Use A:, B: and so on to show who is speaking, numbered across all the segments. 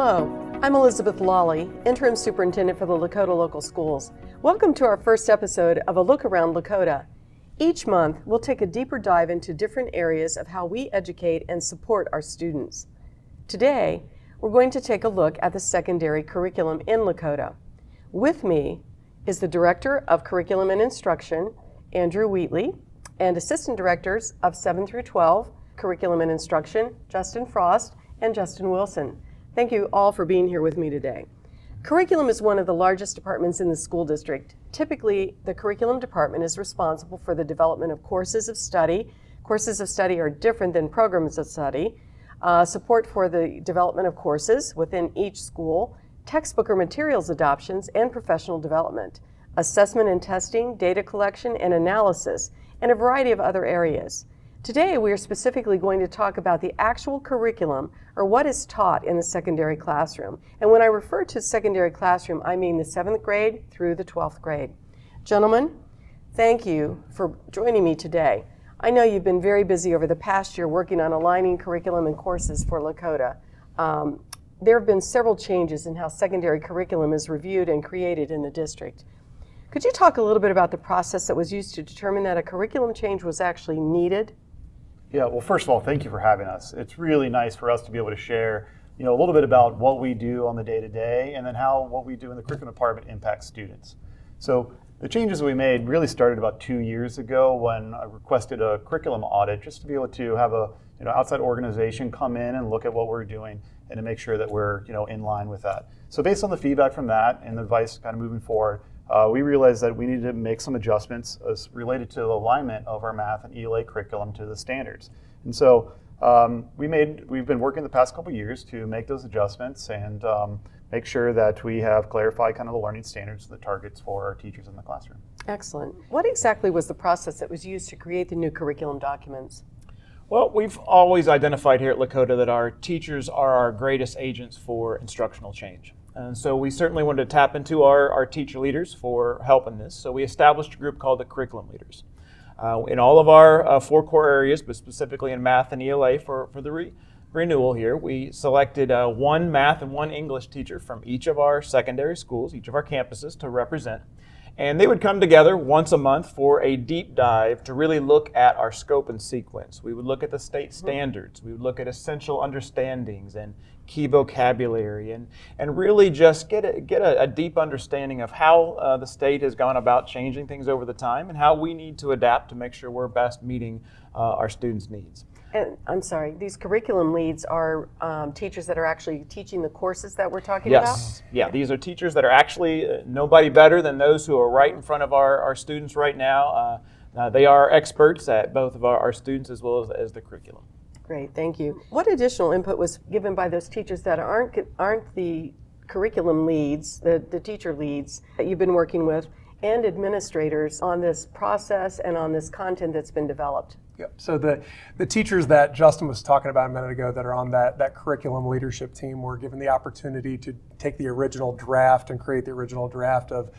A: Hello, I'm Elizabeth Lolli, Interim Superintendent for the Lakota Local Schools. Welcome to our first episode of A Look Around Lakota. Each month, we'll take a deeper dive into different areas of how we educate and support our students. Today, we're going to take a look at the secondary curriculum in Lakota. With me is the Director of Curriculum and Instruction, Andrew Wheatley, and Assistant Directors of 7 through 12 Curriculum and Instruction, Justin Frost and Justin Wilson. Thank you all for being here with me today. Curriculum is one of the largest departments in the school district. Typically, the curriculum department is responsible for the development of courses of study. Courses of study are different than programs of study. Support for the development of courses within each school, textbook or materials adoptions, and professional development, assessment and testing, data collection and analysis, and a variety of other areas. Today, we are specifically going to talk about the actual curriculum, or what is taught in the secondary classroom. And when I refer to secondary classroom, I mean the 7th grade through the 12th grade. Gentlemen, thank you for joining me today. I know you've been very busy over the past year working on aligning curriculum and courses for Lakota. There have been several changes in how secondary curriculum is reviewed and created in the district. Could you talk a little bit about the process that was used to determine that a curriculum change was actually needed?
B: Yeah, well, first of all, thank you for having us. It's really nice for us to be able to share, a little bit about what we do on the day-to-day and then how what we do in the curriculum department impacts students. So the changes we made really started about 2 years ago when I requested a curriculum audit just to be able to have a outside organization come in and look at what we're doing and to make sure that we're in line with that. So based on the feedback from that and the advice kind of moving forward, we realized that we needed to make some adjustments as related to the alignment of our math and ELA curriculum to the standards. And so we've been working the past couple years to make those adjustments and make sure that we have clarified kind of the learning standards, the targets for our teachers in the classroom.
A: Excellent. What exactly was the process that was used to create the new curriculum documents?
C: Well, we've always identified here at Lakota that our teachers are our greatest agents for instructional change. And so we certainly wanted to tap into our teacher leaders for help in this. So we established a group called the Curriculum Leaders. In all of our 4 core areas, but specifically in math and ELA for the renewal here, we selected 1 math and 1 English teacher from each of our secondary schools, each of our campuses to represent. And they would come together once a month for a deep dive to really look at our scope and sequence. We would look at the state standards. We would look at essential understandings and key vocabulary and really just get a deep understanding of how the state has gone about changing things over the time and how we need to adapt to make sure we're best meeting our students' needs.
A: And I'm sorry, these curriculum leads are teachers that are actually teaching the courses that we're talking about?
C: Yes, yeah, these are teachers that are actually nobody better than those who are right in front of our students right now. They are experts at both of our students as well as the curriculum.
A: Great, thank you. What additional input was given by those teachers that aren't the curriculum leads, the teacher leads that you've been working with, and administrators on this process and on this content that's been developed?
D: Yep. So the teachers that Justin was talking about a minute ago that are on that curriculum leadership team were given the opportunity to take the original draft and create the original draft of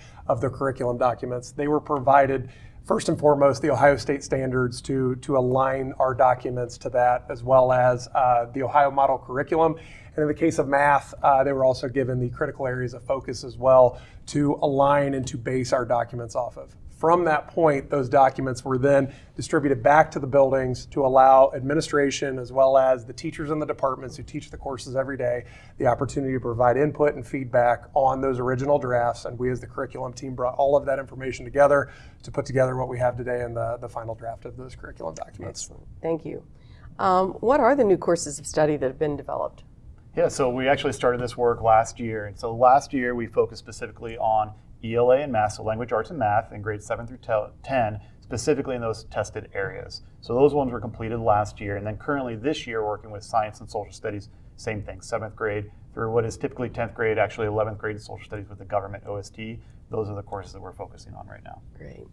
D: the curriculum documents. They were provided, first and foremost, the Ohio State standards to align our documents to that, as well as the Ohio model curriculum. And in the case of math, they were also given the critical areas of focus as well to align and to base our documents off of. From that point, those documents were then distributed back to the buildings to allow administration as well as the teachers in the departments who teach the courses every day the opportunity to provide input and feedback on those original drafts. And we as the curriculum team brought all of that information together to put together what we have today in the final draft of those curriculum documents.
A: Excellent. Thank you. What are the new courses of study that have been developed?
B: Yeah, so we actually started this work last year. And so last year we focused specifically on ELA and math, so language, arts, and math in grades 7 through 10, specifically in those tested areas. So those ones were completed last year, and then currently this year working with science and social studies, same thing, 7th grade through what is typically 10th grade, actually 11th grade social studies with the government OST. Those are the courses that we're focusing on right now.
A: Great.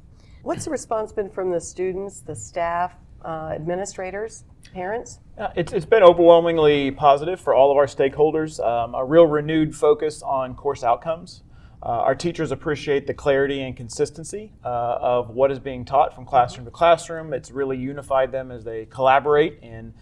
A: What's the response been from the students, the staff, administrators, parents?
C: It's been overwhelmingly positive for all of our stakeholders, a real renewed focus on course outcomes. Our teachers appreciate the clarity and consistency of what is being taught from classroom to classroom. It's really unified them as they collaborate in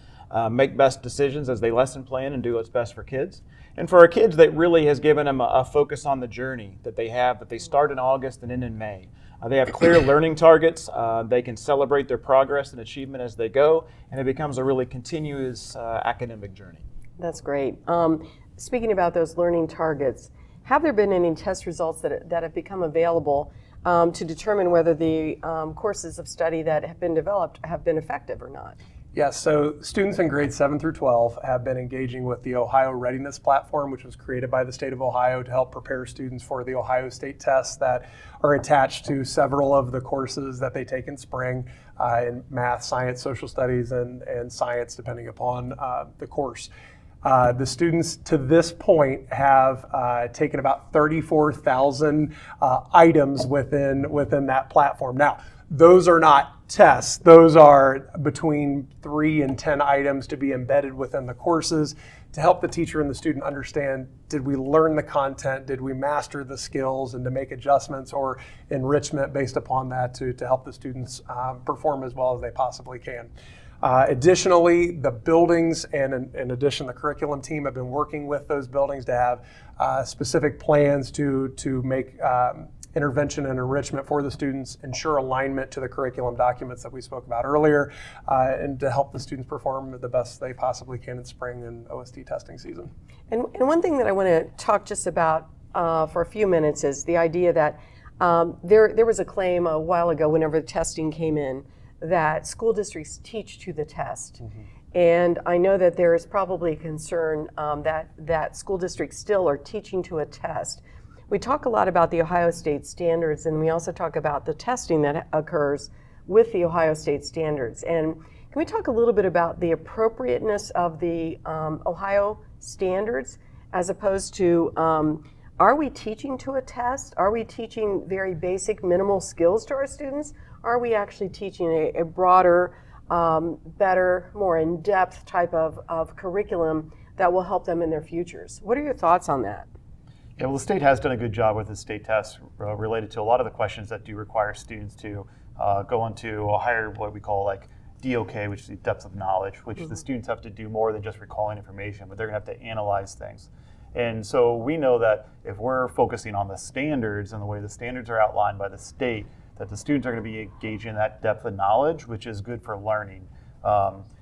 C: make best decisions as they lesson plan and do what's best for kids. And for our kids, that really has given them a focus on the journey that they have, that they start in August and end in May. They have clear learning targets. They can celebrate their progress and achievement as they go, and it becomes a really continuous academic journey.
A: That's great. Speaking about those learning targets, have there been any test results that have become available to determine whether the courses of study that have been developed have been effective or not?
D: Yes, so students in grades 7 through 12 have been engaging with the Ohio Readiness Platform, which was created by the state of Ohio to help prepare students for the Ohio State tests that are attached to several of the courses that they take in spring in math, science, social studies, and science, depending upon the course. The students to this point have taken about 34,000 items within that platform. Now, those are not tests. Those are between 3 and 10 items to be embedded within the courses to help the teacher and the student understand, did we learn the content, did we master the skills, and to make adjustments or enrichment based upon that to help the students perform as well as they possibly can. Additionally, the buildings and in addition, the curriculum team have been working with those buildings to have specific plans to make intervention and enrichment for the students, ensure alignment to the curriculum documents that we spoke about earlier, and to help the students perform the best they possibly can in spring and OST testing season.
A: And one thing that I want to talk just about for a few minutes is the idea that there was a claim a while ago whenever the testing came in that school districts teach to the test. Mm-hmm. And I know that there is probably a concern that school districts still are teaching to a test. We talk a lot about the Ohio State standards, and we also talk about the testing that occurs with the Ohio State standards. And can we talk a little bit about the appropriateness of the Ohio standards as opposed to, are we teaching to a test? Are we teaching very basic minimal skills to our students? Are we actually teaching a broader, better, more in-depth type of curriculum that will help them in their futures? What are your thoughts on that?
B: Yeah, well, the state has done a good job with the state tests related to a lot of the questions that do require students to go into a higher, what we call like DOK, which is the depth of knowledge, which the students have to do more than just recalling information, but they're gonna have to analyze things. And so we know that if we're focusing on the standards and the way the standards are outlined by the state, that the students are gonna be engaging in that depth of knowledge, which is good for learning.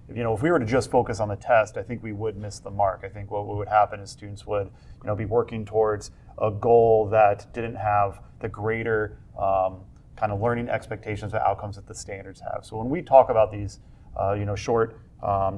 B: If we were to just focus on the test, I think we would miss the mark. I think what would happen is students would, be working towards a goal that didn't have the greater kind of learning expectations and outcomes that the standards have. So when we talk about these, short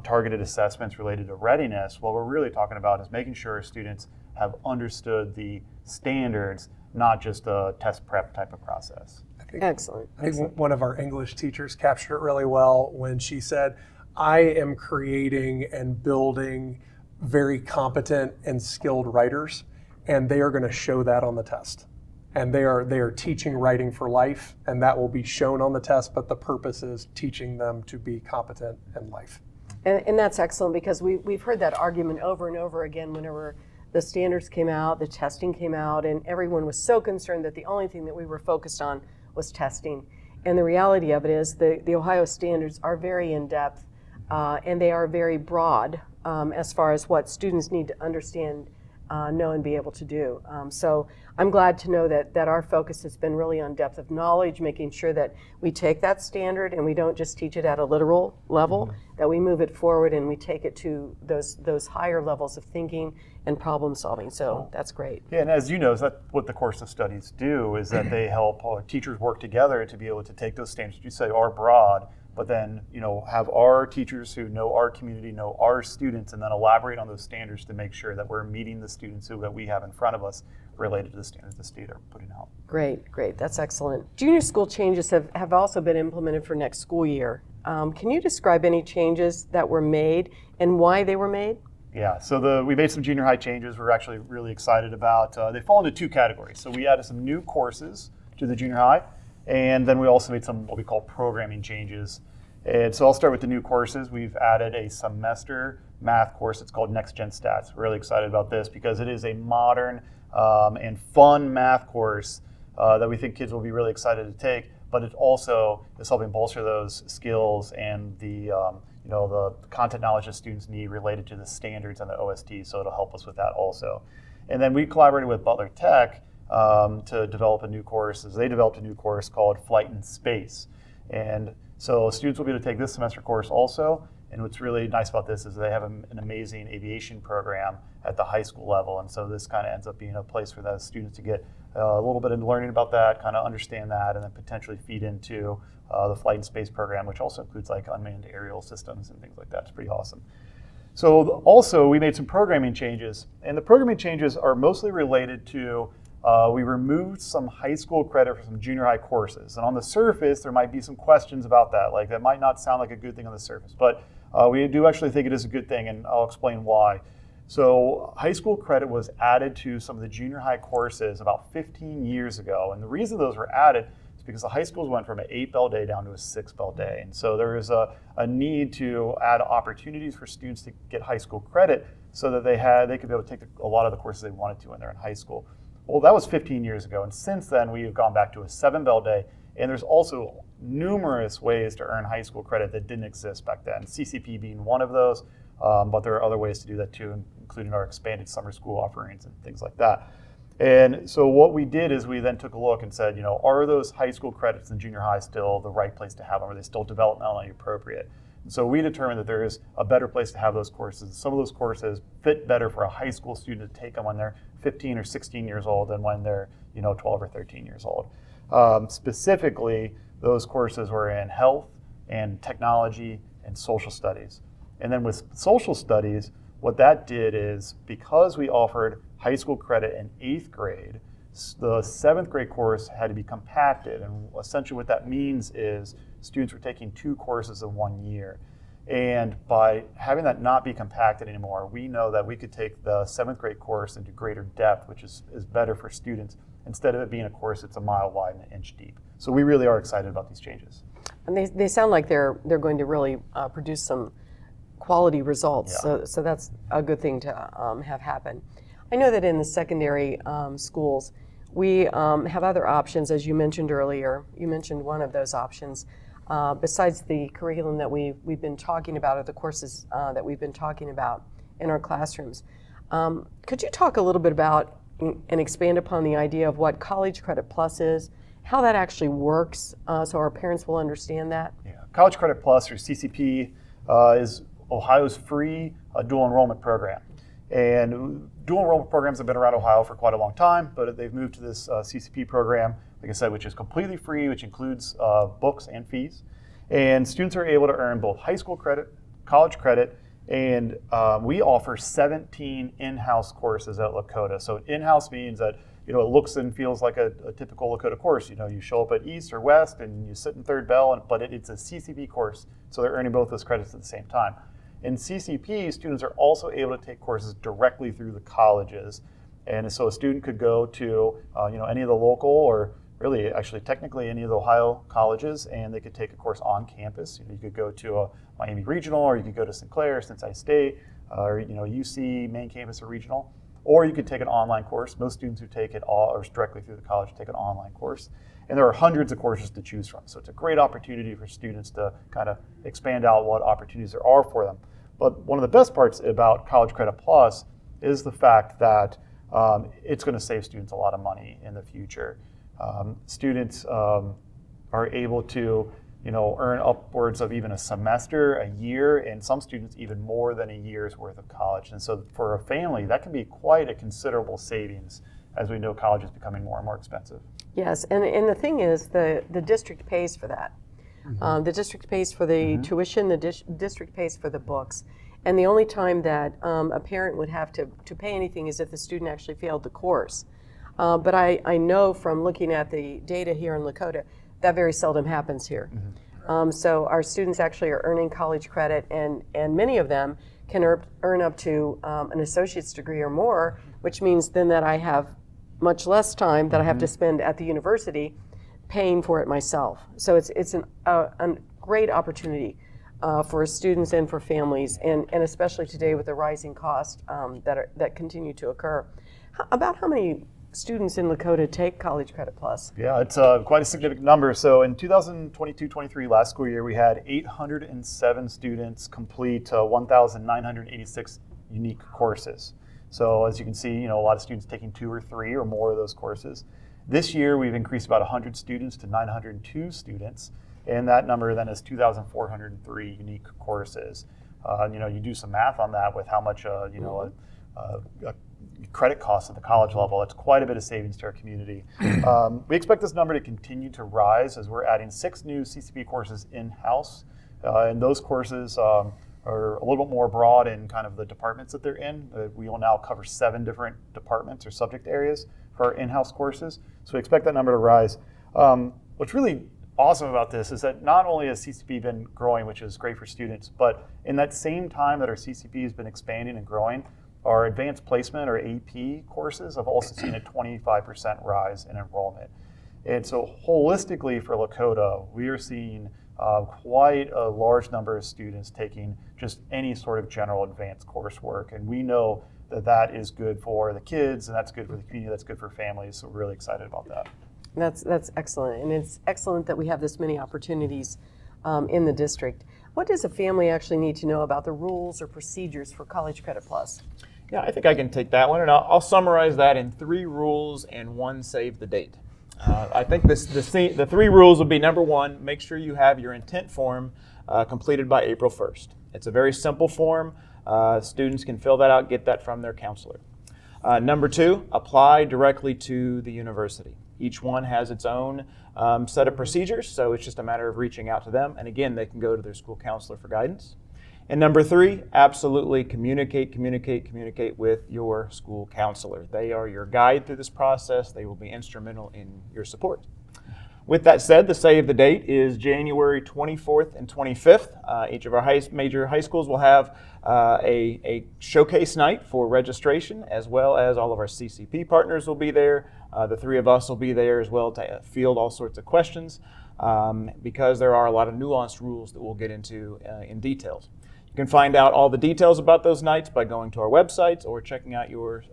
B: targeted assessments related to readiness, what we're really talking about is making sure students have understood the standards, not just a test prep type of process.
A: Excellent.
D: I think one of our English teachers captured it really well when she said, I am creating and building very competent and skilled writers, and they are going to show that on the test. And they are teaching writing for life, and that will be shown on the test, but the purpose is teaching them to be competent in life.
A: And that's excellent, because we've heard that argument over and over again whenever the standards came out, the testing came out, and everyone was so concerned that the only thing that we were focused on was testing. And the reality of it is the Ohio standards are very in-depth, and they are very broad as far as what students need to understand, know, and be able to do. So I'm glad to know that our focus has been really on depth of knowledge, making sure that we take that standard and we don't just teach it at a literal level, that we move it forward and we take it to those higher levels of thinking and problem solving. So that's great.
B: Yeah, and as you know, that's what the course of studies do, is that they help teachers work together to be able to take those standards you say are broad, but then have our teachers who know our community, know our students, and then elaborate on those standards to make sure that we're meeting the students that we have in front of us related to the standards the state are putting out.
A: Great, that's excellent. Junior school changes have also been implemented for next school year. Can you describe any changes that were made and why they were made?
B: Yeah, so we made some junior high changes we're actually really excited about. They fall into two categories. So we added some new courses to the junior high, and then we also made some what we call programming changes. And so I'll start with the new courses. We've added a semester math course. It's called Next Gen Stats. We're really excited about this because it is a modern and fun math course that we think kids will be really excited to take, but it also is helping bolster those skills and the the content knowledge that students need related to the standards and the OST, so it'll help us with that also. And then we collaborated with Butler Tech to develop a new course. They developed a new course called Flight in Space. And so students will be able to take this semester course also. And what's really nice about this is they have an amazing aviation program at the high school level. And so this kind of ends up being a place for those students to get a little bit into learning about that, kind of understand that, and then potentially feed into the Flight in Space program, which also includes like unmanned aerial systems and things like that. It's pretty awesome. So also we made some programming changes, and the programming changes are mostly related to we removed some high school credit for some junior high courses. And on the surface, there might be some questions about that. Like that might not sound like a good thing on the surface, but we do actually think it is a good thing, and I'll explain why. So high school credit was added to some of the junior high courses about 15 years ago. And the reason those were added is because the high schools went from an 8-bell day down to a 6-bell day. And so there is a need to add opportunities for students to get high school credit so that they could be able to take a lot of the courses they wanted to when they're in high school. Well, that was 15 years ago. And since then, we have gone back to a 7-bell day. And there's also numerous ways to earn high school credit that didn't exist back then, CCP being one of those. But there are other ways to do that too, including our expanded summer school offerings and things like that. And so what we did is we then took a look and said, are those high school credits in junior high still the right place to have them? Are they still developmentally appropriate? And so we determined that there is a better place to have those courses. Some of those courses fit better for a high school student to take them when they're 15 or 16 years old than when they're 12 or 13 years old. Specifically, those courses were in health and technology and social studies. And then with social studies, what that did is because we offered high school credit in 8th grade, the 7th grade course had to be compacted. And essentially what that means is students were taking 2 courses in 1 year. And by having that not be compacted anymore, we know that we could take the 7th grade course into greater depth, which is better for students, instead of it being a course that's a mile wide and an inch deep. So we really are excited about these changes.
A: And they sound like they're going to really produce some quality results.
B: Yeah.
A: So that's a good thing to have happen. I know that in the secondary schools, we have other options, as you mentioned earlier. You mentioned one of those options. Besides the curriculum that we've been talking about, or the courses that we've been talking about in our classrooms. Could you talk a little bit about and expand upon the idea of what College Credit Plus is, how that actually works, so our parents will understand that? Yeah.
B: College Credit Plus, or CCP, is Ohio's free dual enrollment program. And dual enrollment programs have been around Ohio for quite a long time, but they've moved to this CCP program, like I said, which is completely free, which includes books and fees. And students are able to earn both high school credit, college credit, and we offer 17 in-house courses at Lakota. So in-house means that it looks and feels like a typical Lakota course. You show up at East or West and you sit in third bell, but it's a CCP course, so they're earning both those credits at the same time. In CCP, students are also able to take courses directly through the colleges. And so a student could go to any of the local, or really actually technically any of the Ohio colleges, and they could take a course on campus. You could go to a Miami Regional, or you could go to Sinclair, Cincinnati State, or UC, main campus or regional. Or you could take an online course. Most students who take it or directly through the college take an online course. And there are hundreds of courses to choose from. So it's a great opportunity for students to kind of expand out what opportunities there are for them. But one of the best parts about College Credit Plus is the fact that it's going to save students a lot of money in the future. Students are able to earn upwards of even a semester, a year, and some students even more than a year's worth of college. And so for a family, that can be quite a considerable savings, as we know college is becoming more and more expensive.
A: Yes, and the thing is, the district pays for that. Mm-hmm. The district pays for the mm-hmm. tuition, the district pays for the books. And the only time that a parent would have to pay anything is if the student actually failed the course. But I know from looking at the data here in Lakota, that very seldom happens here. Mm-hmm. So our students actually are earning college credit, and many of them can earn up to an associate's degree or more, which means then that I have much less time that I have to spend at the university paying for it myself. So it's a great opportunity for students and for families, and especially today with the rising costs that continue to occur. About how many students in Lakota take College Credit Plus?
B: Yeah, it's quite a significant number. So in 2022-23, last school year, we had 807 students complete 1,986 unique courses. So as you can see, a lot of students taking 2 or 3 or more of those courses. This year, we've increased about 100 students to 902 students, and that number then is 2,403 unique courses. You do some math on that with how much a credit costs at the college level. It's quite a bit of savings to our community. We expect this number to continue to rise as we're adding 6 new CCP courses in-house, and those courses are a little bit more broad in kind of the departments that they're in. We will now cover 7 different departments or subject areas for our in-house courses, so we expect that number to rise. What's really awesome about this is that not only has CCP been growing, which is great for students, but in that same time that our CCP has been expanding and growing, our advanced placement or AP courses have also seen a 25% rise in enrollment. And so holistically for Lakota, we are seeing quite a large number of students taking just any sort of general advanced coursework. And we know that that is good for the kids, and that's good for the community, that's good for families. So we're really excited about that.
A: That's excellent, and it's excellent that we have this many opportunities in the district. What does a family actually need to know about the rules or procedures for College Credit Plus?
C: Yeah, I think I can take that one, and I'll summarize that in 3 rules and 1 save the date. I think the 3 rules would be: number 1, make sure you have your intent form completed by April 1st. It's a very simple form. Students can fill that out, get that from their counselor. Number 2, apply directly to the university. Each one has its own set of procedures, so it's just a matter of reaching out to them. And again, they can go to their school counselor for guidance. And number 3, absolutely communicate with your school counselor. They are your guide through this process. They will be instrumental in your support. With that said, the save the date is January 24th and 25th. Each of our major high schools will have a showcase night for registration, as well as all of our CCP partners will be there. The 3 of us will be there as well to field all sorts of questions, because there are a lot of nuanced rules that we'll get into in details. You can find out all the details about those nights by going to our websites or checking out your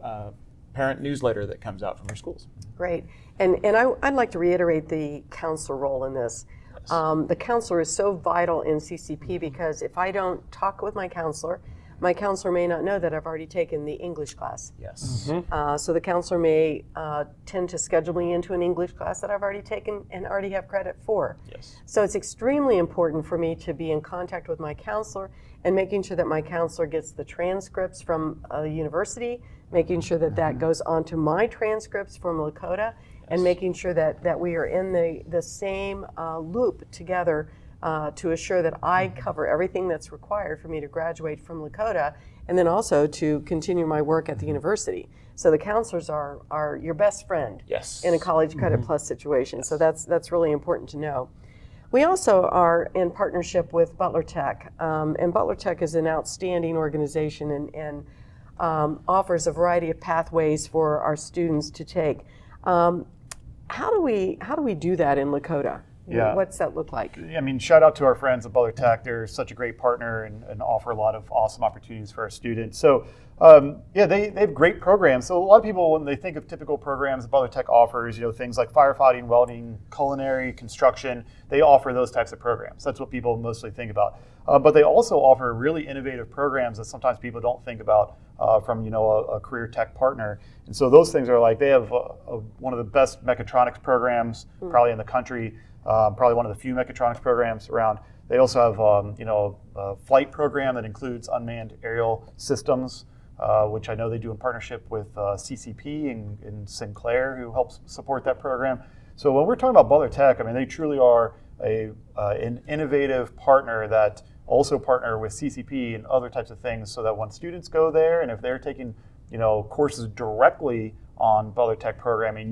C: parent newsletter that comes out from your schools.
A: Great. And I'd like to reiterate the counselor role in this.
C: Yes.
A: The counselor is so vital in CCP because if I don't talk with my counselor may not know that I've already taken the English class.
C: Yes.
A: So the counselor may tend to schedule me into an English class that I've already taken and already have credit for.
C: Yes.
A: So it's extremely important for me to be in contact with my counselor and making sure that my counselor gets the transcripts from the university, making sure that that goes onto my transcripts from Lakota, and making sure that we are in the same loop together to assure that I cover everything that's required for me to graduate from Lakota, and then also to continue my work at the university. So the counselors are your best friend in a College Credit Plus situation. So that's really important to know. We also are in partnership with Butler Tech, and Butler Tech is an outstanding organization and offers a variety of pathways for our students to take. How do we do that in Lakota?
B: Yeah.
A: What's that look like?
B: I mean, shout out to our friends at Butler Tech. They're such a great partner and offer a lot of awesome opportunities for our students. So, they have great programs. So a lot of people, when they think of typical programs that Butler Tech offers, things like firefighting, welding, culinary, construction, they offer those types of programs. That's what people mostly think about. But they also offer really innovative programs that sometimes people don't think about from a career tech partner. And so those things are like, they have one of the best mechatronics programs probably in the country. Probably one of the few mechatronics programs around. They also have, a flight program that includes unmanned aerial systems, which I know they do in partnership with CCP and Sinclair, who helps support that program. So when we're talking about Butler Tech, I mean, they truly are an innovative partner that also partner with CCP and other types of things, so that when students go there and if they're taking, courses directly on Butler Tech programming,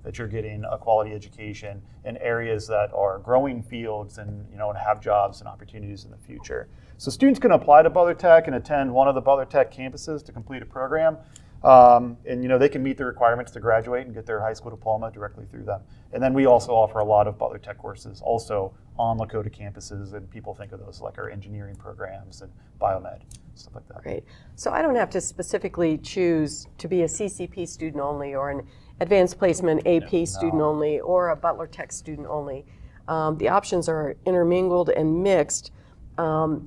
B: that you're getting a quality education in areas that are growing fields and and have jobs and opportunities in the future. So students can apply to Butler Tech and attend one of the Butler Tech campuses to complete a program. And they can meet the requirements to graduate and get their high school diploma directly through them. And then we also offer a lot of Butler Tech courses also on Lakota campuses, and people think of those like our engineering programs and biomed, stuff like that.
A: Great. So I don't have to specifically choose to be a CCP student only or an Advanced Placement AP student only or a Butler Tech student only. The options are intermingled and mixed,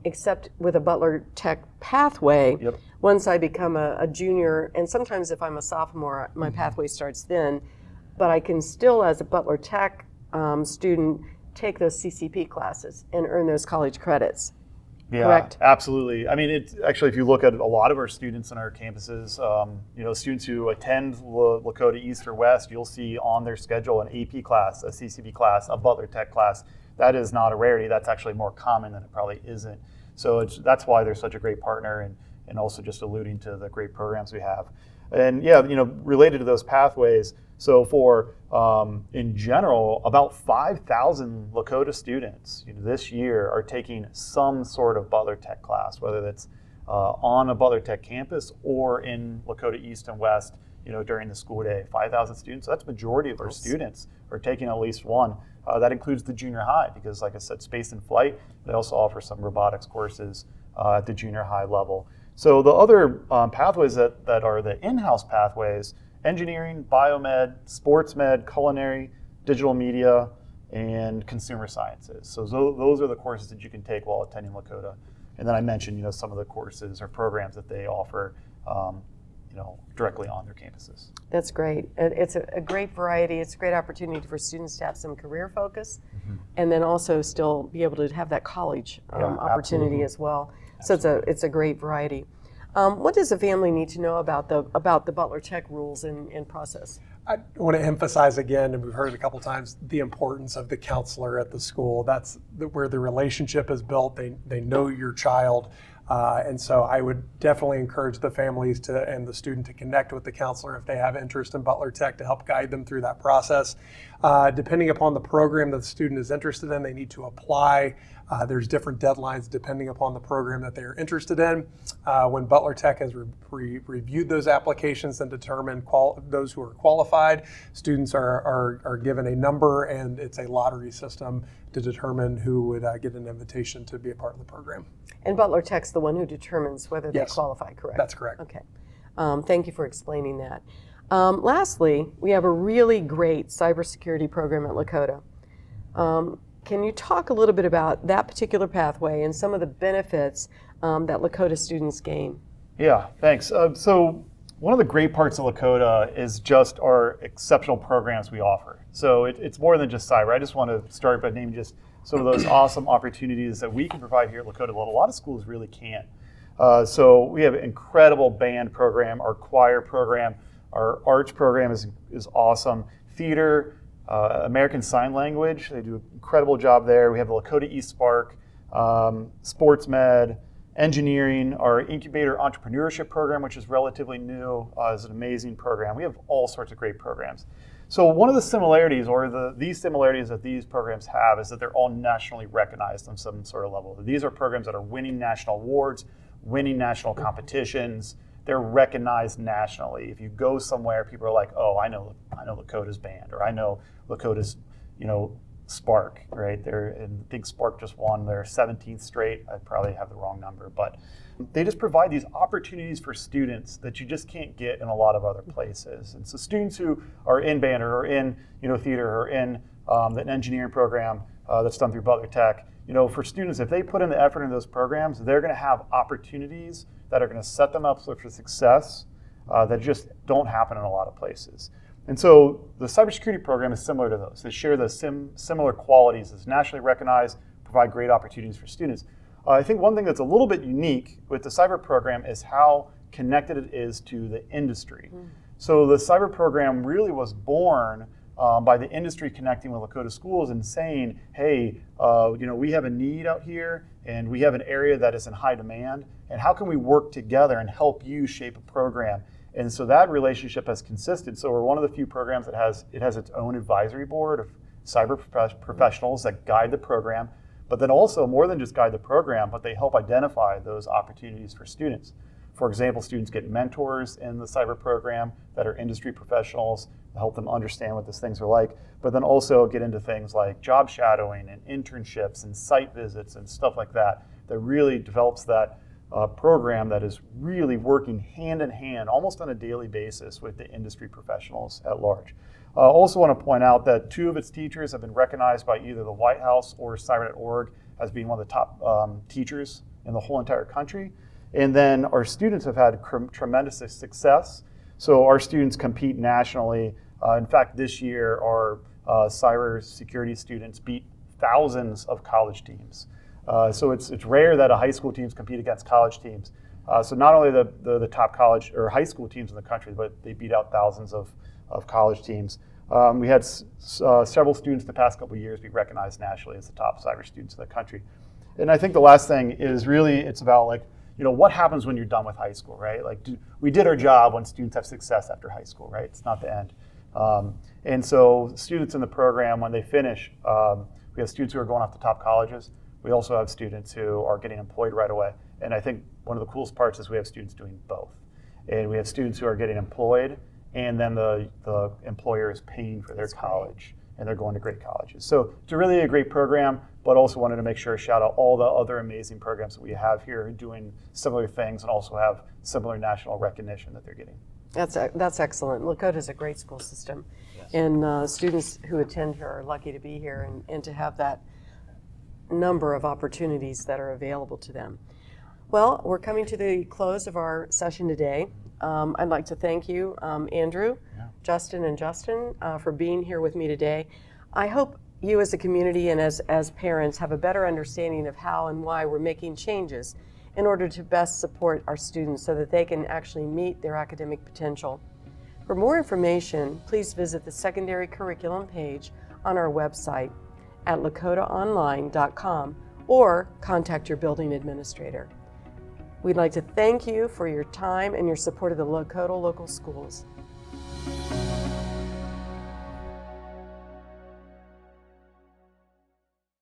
A: except with a Butler Tech pathway.
B: Yep.
A: Once I become a junior, and sometimes if I'm a sophomore, my pathway starts then, but I can still, as a Butler Tech student, take those CCP classes and earn those college credits.
B: Yeah,
A: Correct?
B: Absolutely. I mean, it's actually, if you look at a lot of our students in our campuses, students who attend Lakota East or West, you'll see on their schedule an AP class, a CCP class, a Butler Tech class. That is not a rarity. That's actually more common than it probably isn't. So that's why they're such a great partner, and also just alluding to the great programs we have. And yeah, related to those pathways, so for, in general, about 5,000 Lakota students this year are taking some sort of Butler Tech class, whether that's on a Butler Tech campus or in Lakota East and West, during the school day. 5,000 students, so that's the majority of our students are taking at least one. That includes the junior high because, like I said, space and flight. They also offer some robotics courses at the junior high level. So the other pathways that are the in-house pathways, engineering, biomed, sports med, culinary, digital media, and consumer sciences. So those are the courses that you can take while attending Lakota. And then I mentioned, some of the courses or programs that they offer, directly on their campuses.
A: That's great. It's a great variety. It's a great opportunity for students to have some career focus, and then also still be able to have that college opportunity as well. So it's a great variety. What does a family need to know about the Butler Tech rules and process?
D: I want to emphasize again, and we've heard it a couple times, the importance of the counselor at the school. That's where the relationship is built. They know your child. And so I would definitely encourage the families and the student to connect with the counselor if they have interest in Butler Tech to help guide them through that process. Depending upon the program that the student is interested in, they need to apply. There's different deadlines depending upon the program that they're interested in. When Butler Tech has reviewed those applications and determined those who are qualified, students are given a number, and it's a lottery system to determine who would get an invitation to be a part of the program.
A: And Butler Tech's the one who determines whether they
D: Yes.
A: qualify, correct?
D: That's correct.
A: Okay. Thank you for explaining that. Lastly, we have a really great cybersecurity program at Lakota. Can you talk a little bit about that particular pathway and some of the benefits that Lakota students gain?
B: Yeah, thanks. So one of the great parts of Lakota is just our exceptional programs we offer. So it's more than just cyber. I just want to start by naming just some of those awesome opportunities that we can provide here at Lakota that a lot of schools really can't. So we have an incredible band program, our choir program, our arts program is awesome. Theater, American Sign Language, they do an incredible job there. We have the Lakota East Spark, sports med, engineering, our incubator entrepreneurship program, which is relatively new, is an amazing program. We have all sorts of great programs. So one of the similarities, or these similarities that these programs have, is that they're all nationally recognized on some sort of level. These are programs that are winning national awards, winning national competitions. They're recognized nationally. If you go somewhere, people are like, "Oh, I know Lakota's band," or "I know Lakota's, Spark." Right? And I think Spark just won their 17th straight. I probably have the wrong number, but they just provide these opportunities for students that you just can't get in a lot of other places. And so students who are in band or in theater or in an engineering program that's done through Butler Tech, for students, if they put in the effort in those programs, they're going to have opportunities that are going to set them up for success that just don't happen in a lot of places. And so the cybersecurity program is similar to those. They share the similar qualities as nationally recognized, provide great opportunities for students. I think one thing that's a little bit unique with the cyber program is how connected it is to the industry. So the cyber program really was born by the industry connecting with Lakota schools and saying, hey, we have a need out here and we have an area that is in high demand, and how can we work together and help you shape a program? And so that relationship has consisted. So we're one of the few programs that has its own advisory board of cyber professionals that guide the program, but then also more than just guide the program, but they help identify those opportunities for students. For example, students get mentors in the cyber program that are industry professionals to help them understand what these things are like, but then also get into things like job shadowing and internships and site visits and stuff like that, that really develops that program that is really working hand in hand, almost on a daily basis, with the industry professionals at large. I also want to point out that 2 of its teachers have been recognized by either the White House or cyber.org as being one of the top teachers in the whole entire country. And then our students have had tremendous success. So our students compete nationally. In fact, this year, our cybersecurity students beat thousands of college teams. So it's rare that a high school teams compete against college teams. So not only the top college or high school teams in the country, but they beat out thousands of college teams. We had several students the past couple of years be recognized nationally as the top cyber students in the country. And I think the last thing is really, it's about like, what happens when you're done with high school, right? Like, we did our job when students have success after high school, right? It's not the end. And so students in the program, when they finish, we have students who are going off to top colleges. We also have students who are getting employed right away. And I think one of the coolest parts is we have students doing both. And we have students who are getting employed, and then the employer is paying for their college, and they're going to great colleges. So it's really a great program, but also wanted to make sure to shout out all the other amazing programs that we have here doing similar things and also have similar national recognition that they're getting.
A: That's excellent. Lakota is a great school system, yes. And students who attend here are lucky to be here and to have that number of opportunities that are available to them. Well, we're coming to the close of our session today. I'd like to thank you, Andrew, Justin, and Justin, for being here with me today. I hope you as a community and as parents have a better understanding of how and why we're making changes in order to best support our students so that they can actually meet their academic potential. For more information, please visit the secondary curriculum page on our website at lakotaonline.com or contact your building administrator. We'd like to thank you for your time and your support of the Lakota Local Schools.